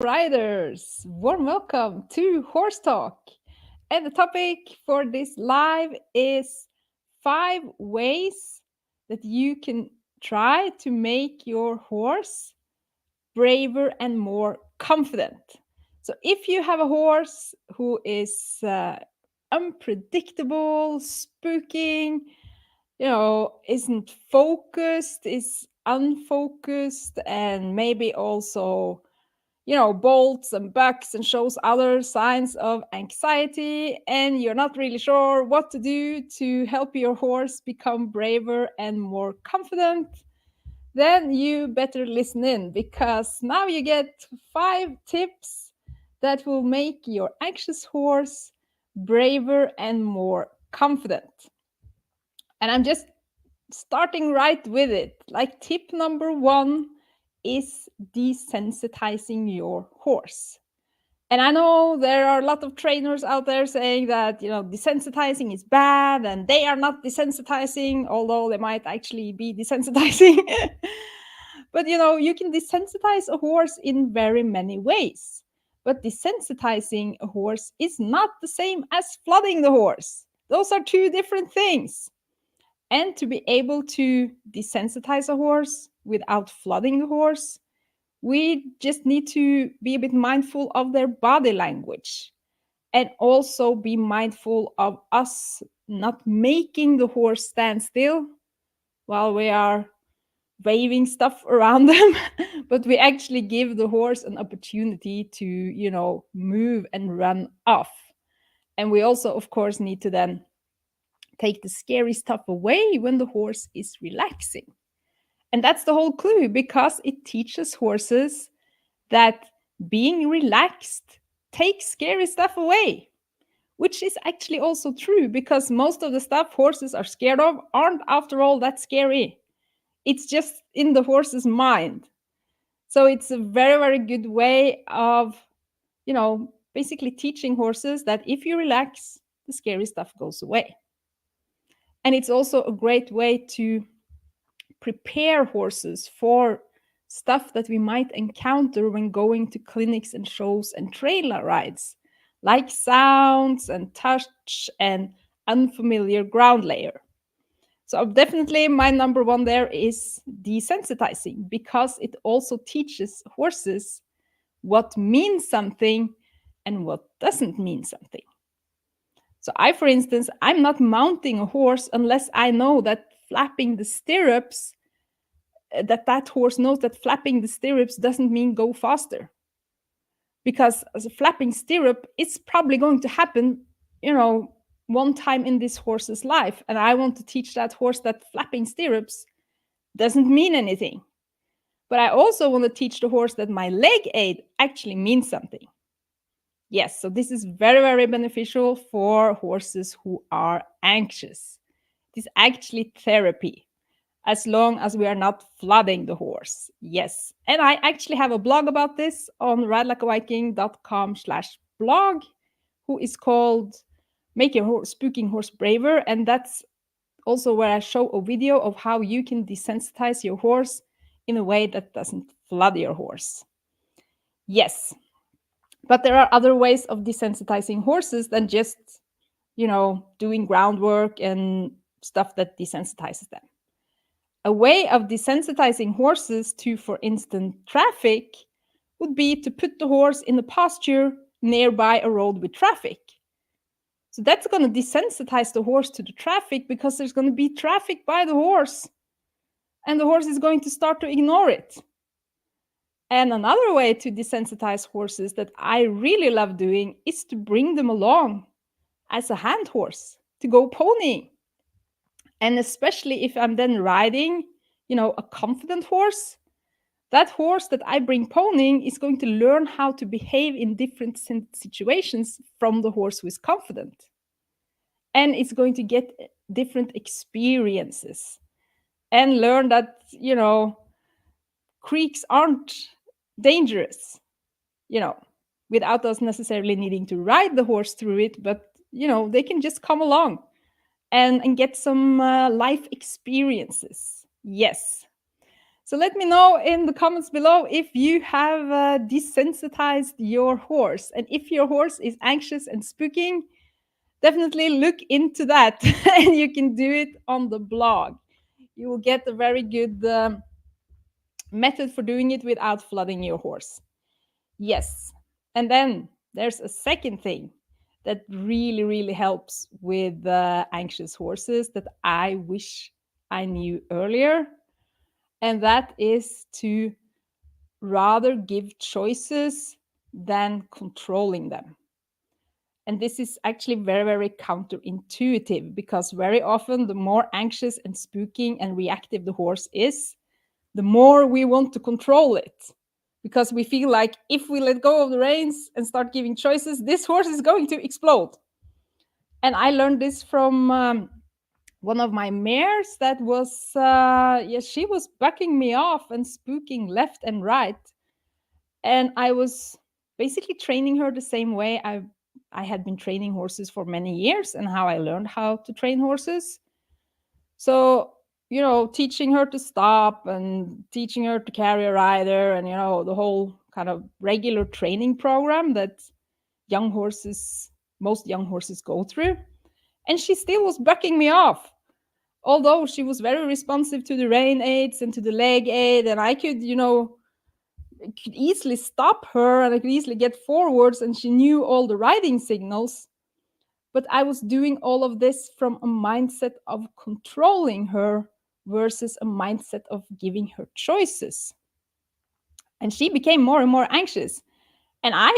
riders, warm welcome to Horse Talk. And the topic for this live is 5 ways that you can try to make your horse braver and more confident. So, if you have a horse who is unpredictable, spooking, isn't focused, is unfocused, and maybe also bolts and bucks and shows other signs of anxiety, and you're not really sure what to do to help your horse become braver and more confident, then you better listen in because now you get 5 tips that will make your anxious horse braver and more confident. And I'm just starting right with it. Like tip number 1 is desensitizing your horse. And I know there are a lot of trainers out there saying that, desensitizing is bad and they are not desensitizing, although they might actually be desensitizing. But, you can desensitize a horse in very many ways. But desensitizing a horse is not the same as flooding the horse. Those are two different things. And to be able to desensitize a horse without flooding the horse, we just need to be a bit mindful of their body language and also be mindful of us not making the horse stand still while we are waving stuff around them, but we actually give the horse an opportunity to, move and run off. And we also, of course, need to then take the scary stuff away when the horse is relaxing. And that's the whole clue because it teaches horses that being relaxed takes scary stuff away, which is actually also true because most of the stuff horses are scared of aren't, after all, that scary. It's just in the horse's mind. So it's a very, very good way of, basically teaching horses that if you relax, the scary stuff goes away. And it's also a great way to prepare horses for stuff that we might encounter when going to clinics and shows and trailer rides, like sounds and touch and unfamiliar ground layer. So definitely my number 1 there is desensitizing because it also teaches horses what means something and what doesn't mean something. So for instance, I'm not mounting a horse unless I know that flapping the stirrups, that horse knows that flapping the stirrups doesn't mean go faster. Because as a flapping stirrup, it's probably going to happen, one time in this horse's life. And I want to teach that horse that flapping stirrups doesn't mean anything. But I also want to teach the horse that my leg aid actually means something. Yes, so this is very, very beneficial for horses who are anxious. It is actually therapy, as long as we are not flooding the horse. Yes. And I actually have a blog about this on ridelikeaviking.com/blog, who is called Make Your Spooking Horse Braver. And that's also where I show a video of how you can desensitize your horse in a way that doesn't flood your horse. Yes. But there are other ways of desensitizing horses than just, doing groundwork and stuff that desensitizes them. A way of desensitizing horses to, for instance, traffic would be to put the horse in a pasture nearby a road with traffic. So that's going to desensitize the horse to the traffic because there's going to be traffic by the horse. And the horse is going to start to ignore it. And another way to desensitize horses that I really love doing is to bring them along as a hand horse to go ponying. And especially if I'm then riding, a confident horse, that horse that I bring ponying is going to learn how to behave in different situations from the horse who is confident. And it's going to get different experiences and learn that, creeks aren't dangerous, without us necessarily needing to ride the horse through it, but, they can just come along and get some life experiences. Yes. So let me know in the comments below if you have desensitized your horse. And if your horse is anxious and spooking, definitely look into that. And you can do it on the blog. You will get a very good method for doing it without flooding your horse. Yes. And then there's a second thing that really, really helps with anxious horses that I wish I knew earlier. And that is to rather give choices than controlling them. And this is actually very, very counterintuitive, because very often the more anxious and spooking and reactive the horse is, the more we want to control it. Because we feel like if we let go of the reins and start giving choices, this horse is going to explode. And I learned this from one of my mares that was, she was bucking me off and spooking left and right. And I was basically training her the same way I had been training horses for many years, and how I learned how to train horses. So, teaching her to stop and teaching her to carry a rider, and, the whole kind of regular training program that most young horses go through. And she still was bucking me off, although she was very responsive to the rein aids and to the leg aid, and I could, could easily stop her and I could easily get forwards, and she knew all the riding signals. But I was doing all of this from a mindset of controlling her versus a mindset of giving her choices. And she became more and more anxious. And I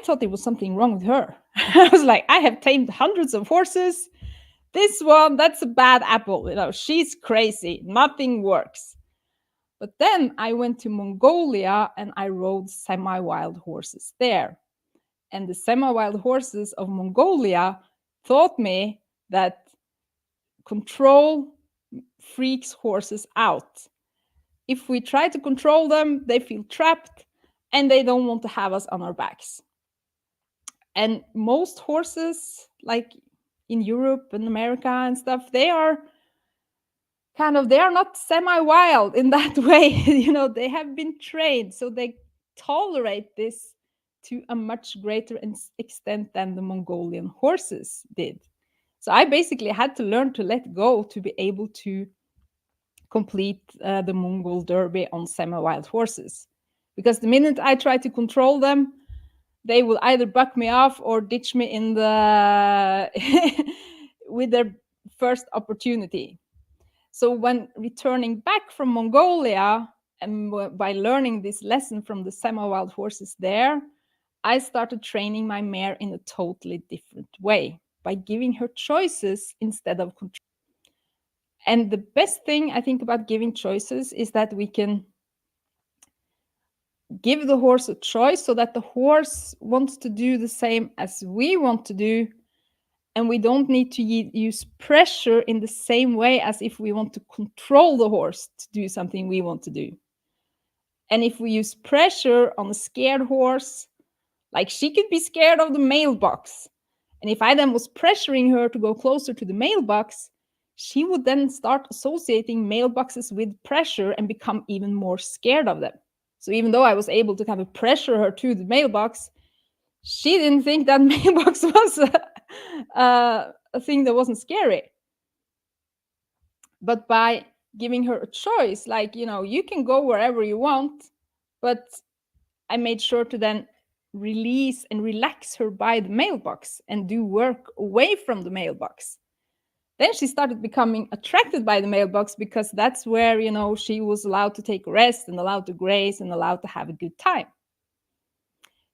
thought there was something wrong with her. I was like, I have tamed hundreds of horses. This one, that's a bad apple. She's crazy. Nothing works. But then I went to Mongolia and I rode semi-wild horses there. And the semi-wild horses of Mongolia taught me that control freaks horses out. If we try to control them, they feel trapped and they don't want to have us on our backs. And most horses, like in Europe and America and stuff, they are not semi-wild in that way. They have been trained, so they tolerate this to a much greater extent than the Mongolian horses did. So I basically had to learn to let go to be able to complete the Mongol Derby on semi-wild horses. Because the minute I try to control them, they will either buck me off or ditch me in the with their first opportunity. So when returning back from Mongolia, and by learning this lesson from the semi-wild horses there, I started training my mare in a totally different way, by giving her choices instead of control. And the best thing I think about giving choices is that we can give the horse a choice so that the horse wants to do the same as we want to do. And we don't need to use pressure in the same way as if we want to control the horse to do something we want to do. And if we use pressure on a scared horse, like she could be scared of the mailbox. And if I then was pressuring her to go closer to the mailbox, she would then start associating mailboxes with pressure and become even more scared of them. So even though I was able to kind of pressure her to the mailbox, she didn't think that mailbox was a thing that wasn't scary. But by giving her a choice, like, you can go wherever you want, but I made sure to then release and relax her by the mailbox and do work away from the mailbox. Then she started becoming attracted by the mailbox, because that's where, she was allowed to take rest and allowed to graze and allowed to have a good time.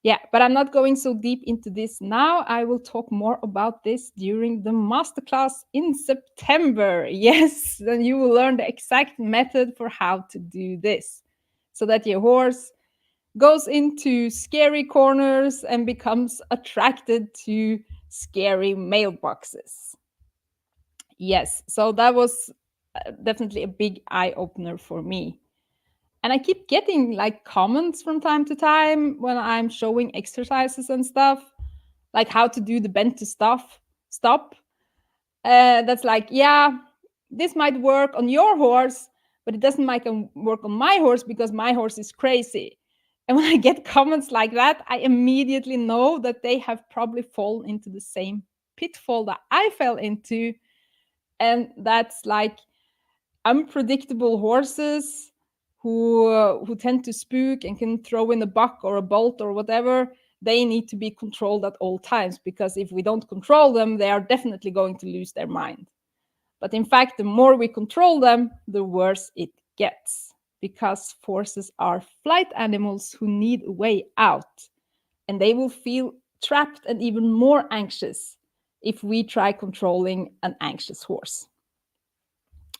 Yeah, but I'm not going so deep into this now. I will talk more about this during the masterclass in September. Yes, then you will learn the exact method for how to do this, so that your horse goes into scary corners and becomes attracted to scary mailboxes. Yes, so that was definitely a big eye-opener for me. And I keep getting like comments from time to time when I'm showing exercises and stuff, like how to do the bend to stop. That's like, yeah, this might work on your horse, but it doesn't work on my horse because my horse is crazy. And when I get comments like that, I immediately know that they have probably fallen into the same pitfall that I fell into. And that's like unpredictable horses who tend to spook and can throw in a buck or a bolt or whatever. They need to be controlled at all times, because if we don't control them, they are definitely going to lose their mind. But in fact, the more we control them, the worse it gets, because horses are flight animals who need a way out, and they will feel trapped and even more anxious if we try controlling an anxious horse.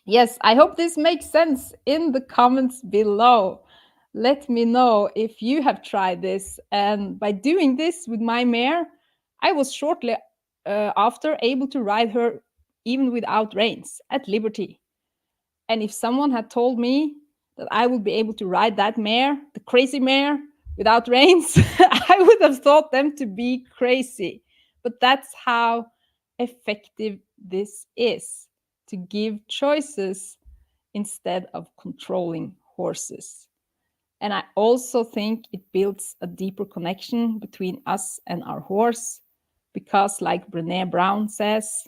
Yes, I hope this makes sense in the comments below. Let me know if you have tried this. And by doing this with my mare, I was shortly after able to ride her even without reins at liberty. And if someone had told me that I would be able to ride that mare, the crazy mare, without reins, I would have thought them to be crazy. But that's how effective this is, to give choices instead of controlling horses. And I also think it builds a deeper connection between us and our horse, because like Brené Brown says,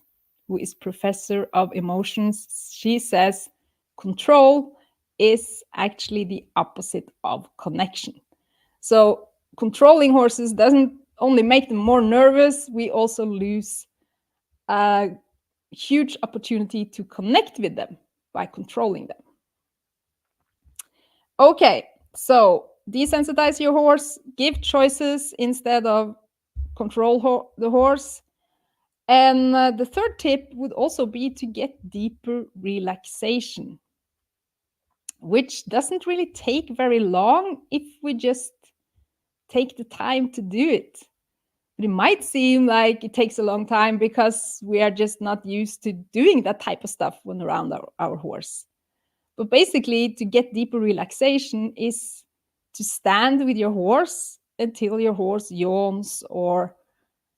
who is professor of emotions, she says control is actually the opposite of connection. So controlling horses doesn't only make them more nervous, we also lose a huge opportunity to connect with them by controlling them. Okay, so desensitize your horse, give choices instead of control the horse. And the third tip would also be to get deeper relaxation, which doesn't really take very long if we just take the time to do it. But it might seem like it takes a long time because we are just not used to doing that type of stuff when around our horse. But basically, to get deeper relaxation is to stand with your horse until your horse yawns or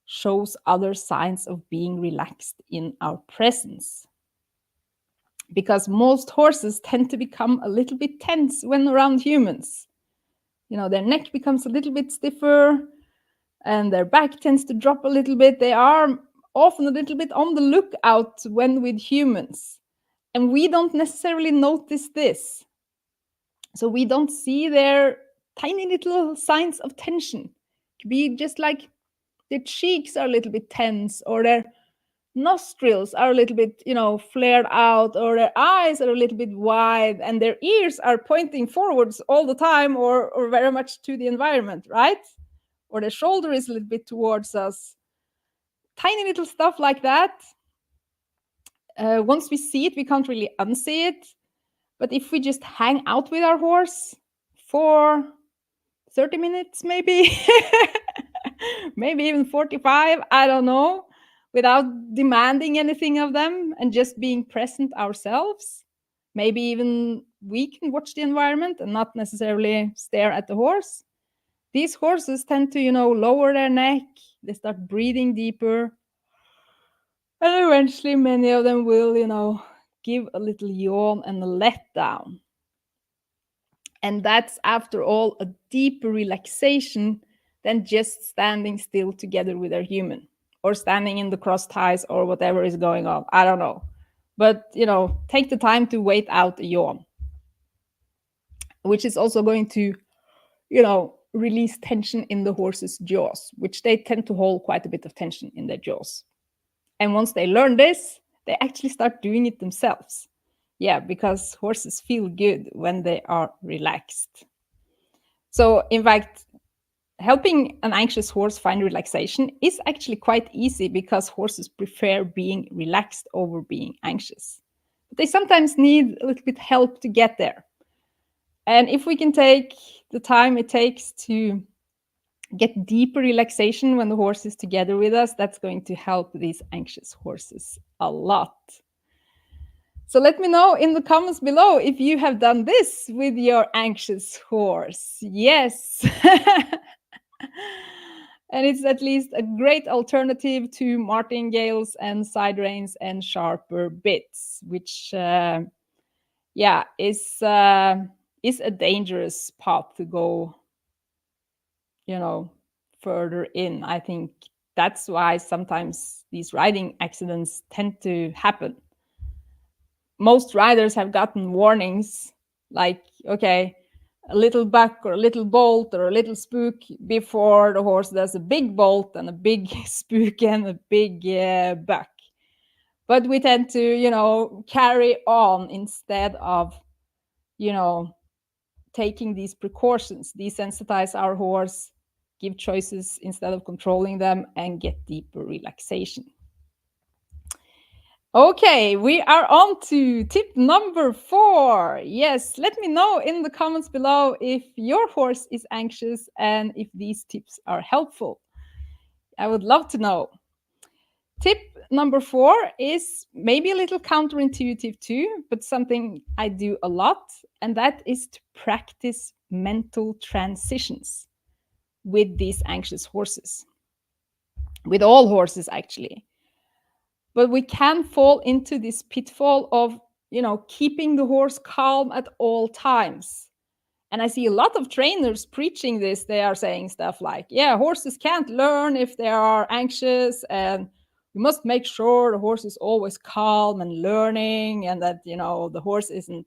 shows other signs of being relaxed in our presence. Because most horses tend to become a little bit tense when around humans. You know, their neck becomes a little bit stiffer and their back tends to drop a little bit. They are often a little bit on the lookout when with humans. And we don't necessarily notice this. So we don't see their tiny little signs of tension. It could be just like their cheeks are a little bit tense, or their nostrils are a little bit, flared out, or their eyes are a little bit wide, and their ears are pointing forwards all the time, or very much to the environment, right? Or their shoulder is a little bit towards us. Tiny little stuff like that. Once we see it, we can't really unsee it. But if we just hang out with our horse for 30 minutes, maybe, maybe even 45, I don't know, without demanding anything of them and just being present ourselves, maybe even we can watch the environment and not necessarily stare at the horse. These horses tend to, lower their neck, they start breathing deeper, and eventually many of them will, give a little yawn and a letdown. And that's, after all, a deeper relaxation than just standing still together with our human, or standing in the cross ties, or whatever is going on. I don't know. But, take the time to wait out a yawn, which is also going to, release tension in the horse's jaws, which they tend to hold quite a bit of tension in their jaws. And once they learn this, they actually start doing it themselves. Yeah, because horses feel good when they are relaxed. So, in fact, helping an anxious horse find relaxation is actually quite easy, because horses prefer being relaxed over being anxious. But they sometimes need a little bit help to get there. And if we can take the time it takes to get deeper relaxation when the horse is together with us, that's going to help these anxious horses a lot. So let me know in the comments below if you have done this with your anxious horse. Yes. And it's at least a great alternative to martingales and side reins and sharper bits, which yeah, is a dangerous path to go, further in. I think that's why sometimes these riding accidents tend to happen. Most riders have gotten warnings like, okay, a little buck or a little bolt or a little spook before the horse does a big bolt and a big spook and a big buck. But we tend to, carry on instead of, taking these precautions, desensitize our horse, give choices instead of controlling them, and get deeper relaxation. Okay, we are on to tip number 4. Yes, let me know in the comments below if your horse is anxious and if these tips are helpful. I would love to know. Tip number 4 is maybe a little counterintuitive too, but something I do a lot, and that is to practice mental transitions with these anxious horses. With all horses, actually. But we can fall into this pitfall of, keeping the horse calm at all times. And I see a lot of trainers preaching this. They are saying stuff like, yeah, horses can't learn if they are anxious, and we must make sure the horse is always calm and learning, and that, the horse isn't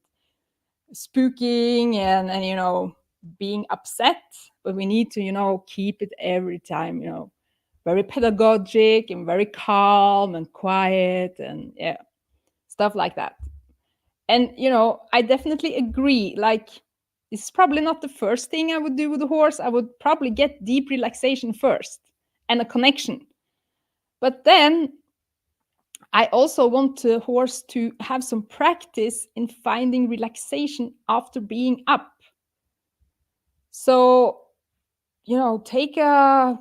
spooking and being upset. But we need to, keep it every time, very pedagogic and very calm and quiet and yeah, stuff like that. And I definitely agree. Like, this is probably not the first thing I would do with a horse. I would probably get deep relaxation first and a connection. But then I also want the horse to have some practice in finding relaxation after being up. So, take a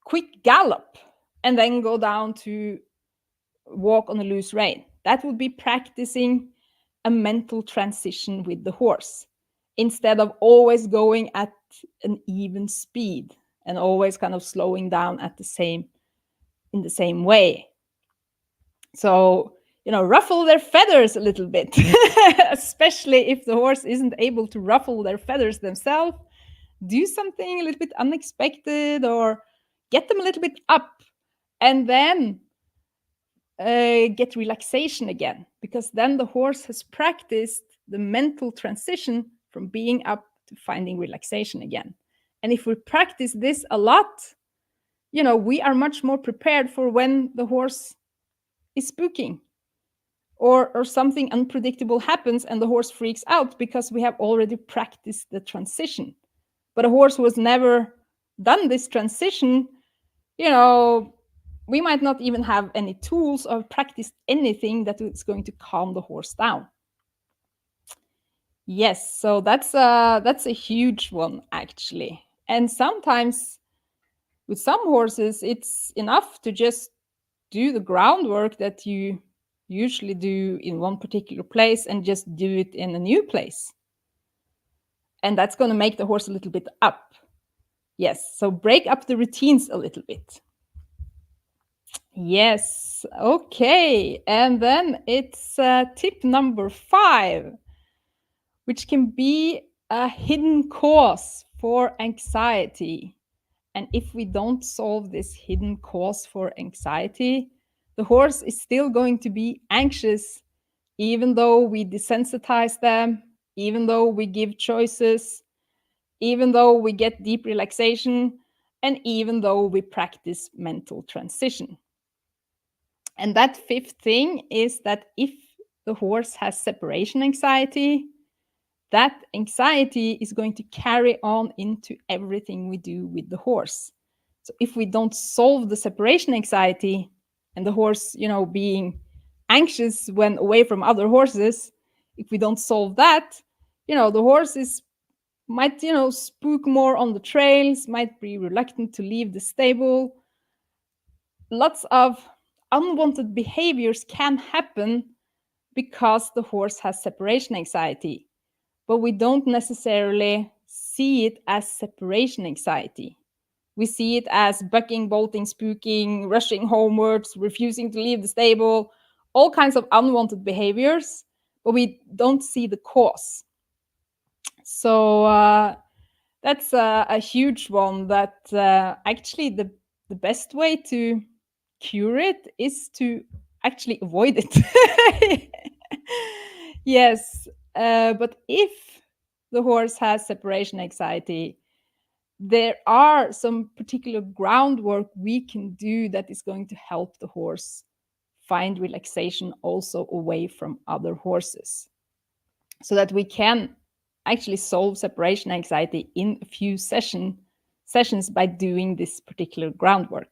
quick gallop and then go down to walk on a loose rein. That would be practicing a mental transition with the horse instead of always going at an even speed and always kind of slowing down in the same way. So, ruffle their feathers a little bit, especially if the horse isn't able to ruffle their feathers themselves. Do something a little bit unexpected or get them a little bit up, and then get relaxation again, because then the horse has practiced the mental transition from being up to finding relaxation again. And if we practice this a lot, we are much more prepared for when the horse is spooking or something unpredictable happens and the horse freaks out, because we have already practiced the transition. But a horse who has never done this transition, we might not even have any tools or practiced anything that is going to calm the horse down. Yes, so that's a huge one, actually. And sometimes with some horses, it's enough to just do the groundwork that you usually do in one particular place and just do it in a new place. And that's going to make the horse a little bit up. Yes, so break up the routines a little bit. Yes, okay. And then it's tip number 5, which can be a hidden cause for anxiety. And if we don't solve this hidden cause for anxiety, the horse is still going to be anxious, even though we desensitize them, even though we give choices, even though we get deep relaxation, and even though we practice mental transition. And that 5th thing is that if the horse has separation anxiety, that anxiety is going to carry on into everything we do with the horse. So if we don't solve the separation anxiety and the horse, being anxious when away from other horses, if we don't solve that, the horse might, spook more on the trails, might be reluctant to leave the stable. Lots of unwanted behaviors can happen because the horse has separation anxiety, but we don't necessarily see it as separation anxiety. We see it as bucking, bolting, spooking, rushing homewards, refusing to leave the stable, all kinds of unwanted behaviors. but we don't see the cause. So that's a huge one that actually the best way to cure it is to actually avoid it. Yes, but if the horse has separation anxiety, there are some particular groundwork we can do that is going to help the horse find relaxation also away from other horses, so that we can actually solve separation anxiety in a few sessions by doing this particular groundwork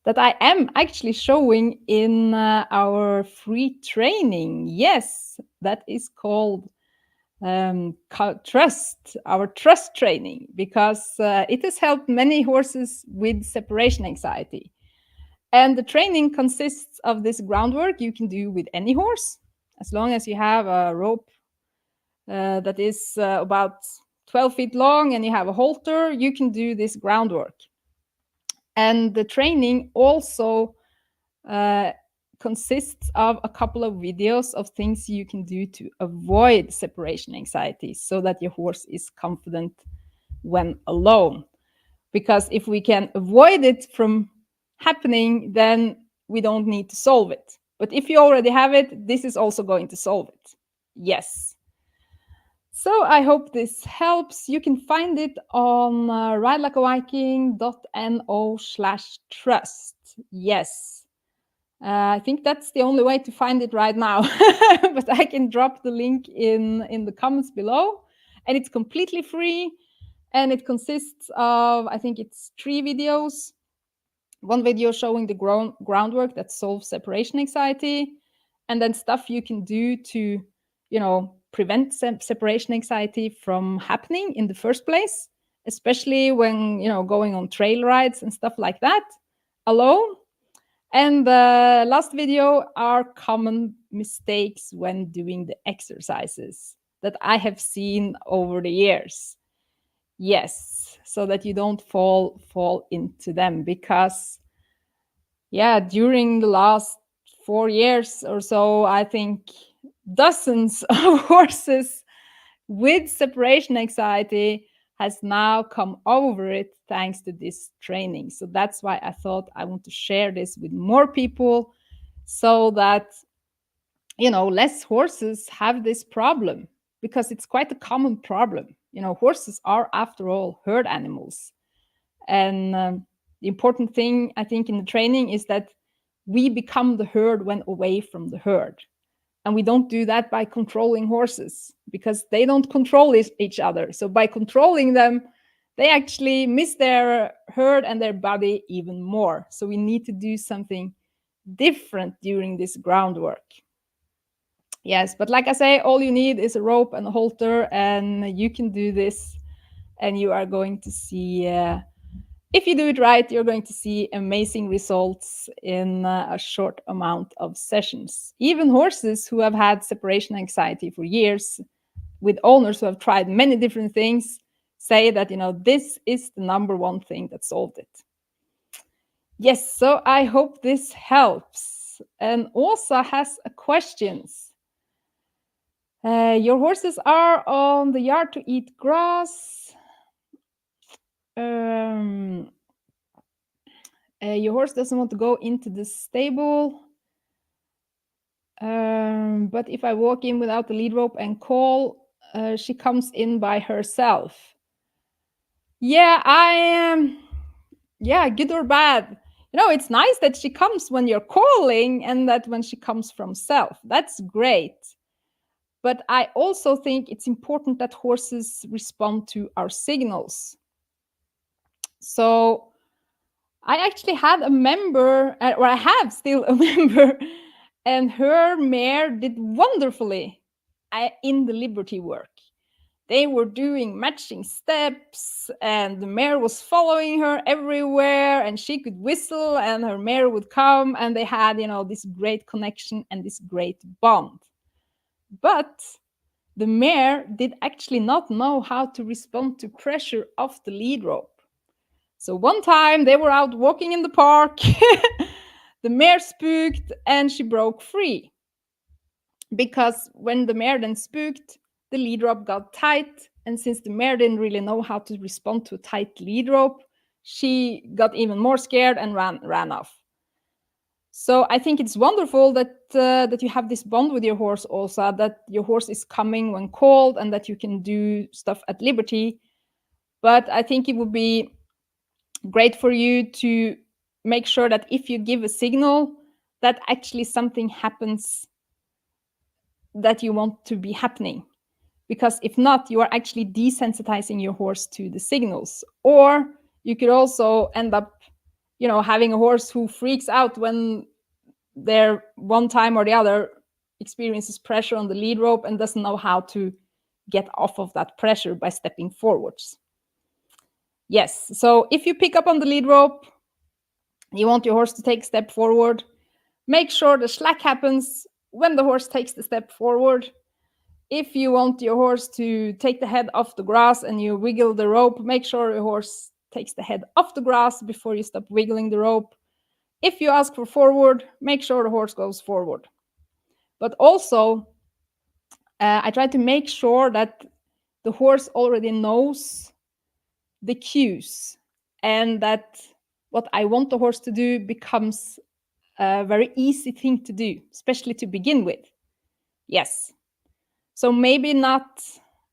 that I am actually showing in our free training. Yes, that is called trust, our trust training, because it has helped many horses with separation anxiety. And the training consists of this groundwork you can do with any horse, as long as you have a rope that is about 12 feet long and you have a halter, you can do this groundwork. And the training also consists of a couple of videos of things you can do to avoid separation anxiety so that your horse is confident when alone. Because if we can avoid it from happening, then we don't need to solve it. But if you already have it, this is also going to solve it. Yes. So I hope this helps. You can find it on ridelikeaviking.no/trust. Yes. I think that's the only way to find it right now, but I can drop the link in the comments below, and it's completely free, and it consists of, I think it's 3 videos. One video showing the groundwork that solves separation anxiety, and then stuff you can do to, prevent separation anxiety from happening in the first place, especially when, going on trail rides and stuff like that alone. And the last video are common mistakes when doing the exercises that I have seen over the years. Yes, so that you don't fall into them, because during the last 4 years or so, I think dozens of horses with separation anxiety has now come over it thanks to this training. So that's why I thought I want to share this with more people, so that less horses have this problem, because it's quite a common problem. Horses are, after all, herd animals. And the important thing, I think, in the training is that we become the herd when away from the herd. And we don't do that by controlling horses, because they don't control each other. So by controlling them, they actually miss their herd and their body even more. So we need to do something different during this groundwork. Yes, but like I say, all you need is a rope and a halter, and you can do this, and you are going to see, if you do it right, you're going to see amazing results in a short amount of sessions. Even horses who have had separation anxiety for years, with owners who have tried many different things, say that, this is the number one thing that solved it. Yes, so I hope this helps. And Åsa has a questions. Your horses are on the yard to eat grass. Your horse doesn't want to go into the stable. But if I walk in without the lead rope and call, she comes in by herself. Yeah, good or bad. It's nice that she comes when you're calling, and that when she comes from self. That's great. But I also think it's important that horses respond to our signals. So I actually had a member, or I have still a member, and her mare did wonderfully in the Liberty work. They were doing matching steps, and the mare was following her everywhere, and she could whistle and her mare would come, and they had, this great connection and this great bond. But the mare did actually not know how to respond to pressure of the lead rope. So one time they were out walking in the park, the mare spooked and she broke free. because when the mare then spooked, the lead rope got tight. And since the mare didn't really know how to respond to a tight lead rope, she got even more scared and ran off. So I think it's wonderful that you have this bond with your horse also, that your horse is coming when called and that you can do stuff at liberty. But I think it would be great for you to make sure that if you give a signal, that actually something happens that you want to be happening. Because if not, you are actually desensitizing your horse to the signals. Or you could also end up, having a horse who freaks out when they're one time or the other experiences pressure on the lead rope and doesn't know how to get off of that pressure by stepping forwards. Yes, so if you pick up on the lead rope, you want your horse to take a step forward. Make sure the slack happens when the horse takes the step forward. If you want your horse to take the head off the grass and you wiggle the rope, make sure your horse takes the head off the grass before you stop wiggling the rope. If you ask for forward, make sure the horse goes forward. But also, I try to make sure that the horse already knows the cues and that what I want the horse to do becomes a very easy thing to do, especially to begin with. Yes. So maybe not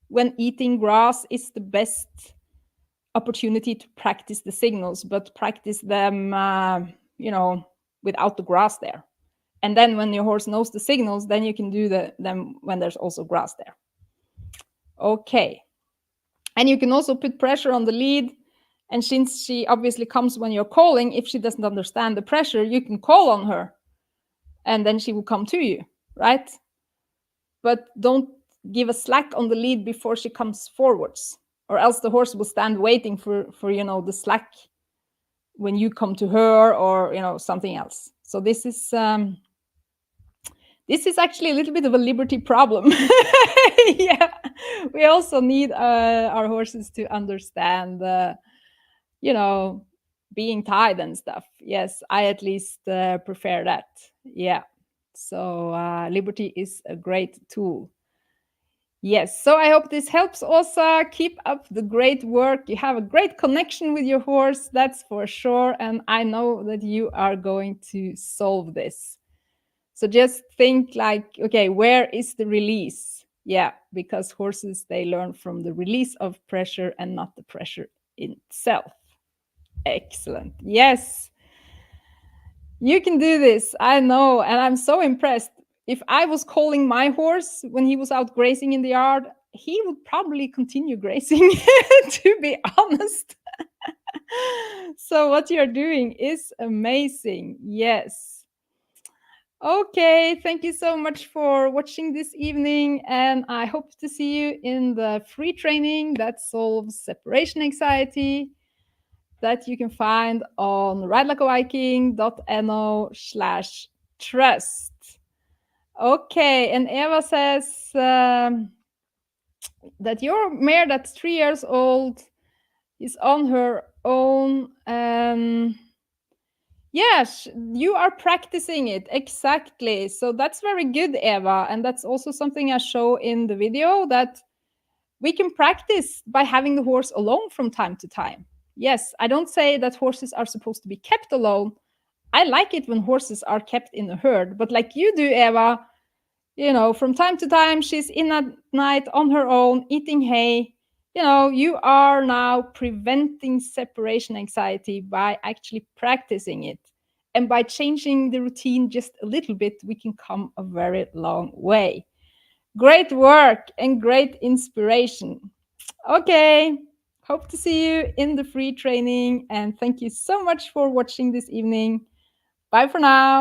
when eating grass is the best opportunity to practice the signals, but practice them, without the grass there. And then when your horse knows the signals, then you can do them when there's also grass there. Okay. And you can also put pressure on the lead. And since she obviously comes when you're calling, if she doesn't understand the pressure, you can call on her and then she will come to you, right? But don't give a slack on the lead before she comes forwards, or else the horse will stand waiting for the slack when you come to her, or something else. So this is actually a little bit of a liberty problem. Yeah, we also need our horses to understand being tied and stuff. Yes, I at least prefer that. Yeah, so liberty is a great tool. Yes, so I hope this helps, Åsa. Keep up the great work. You have a great connection with your horse, that's for sure. And I know that you are going to solve this. So just think like, okay, where is the release? Yeah, because horses, they learn from the release of pressure and not the pressure in itself. Excellent. Yes, you can do this. I know. And I'm so impressed. If I was calling my horse when he was out grazing in the yard, he would probably continue grazing, to be honest. So what you're doing is amazing. Yes. Okay, thank you so much for watching this evening, and I hope to see you in the free training that solves separation anxiety that you can find on ridelikeaviking.no/trust. Okay, and Eva says that your mare that's 3 years old is on her own. Yes, you are practicing it, exactly. So that's very good, Eva. And that's also something I show in the video, that we can practice by having the horse alone from time to time. Yes, I don't say that horses are supposed to be kept alone. I like it when horses are kept in a herd, but like you do, Eva, from time to time, she's in at night on her own, eating hay. You are now preventing separation anxiety by actually practicing it. And by changing the routine just a little bit, we can come a very long way. Great work and great inspiration. Okay, hope to see you in the free training. And thank you so much for watching this evening. Bye for now.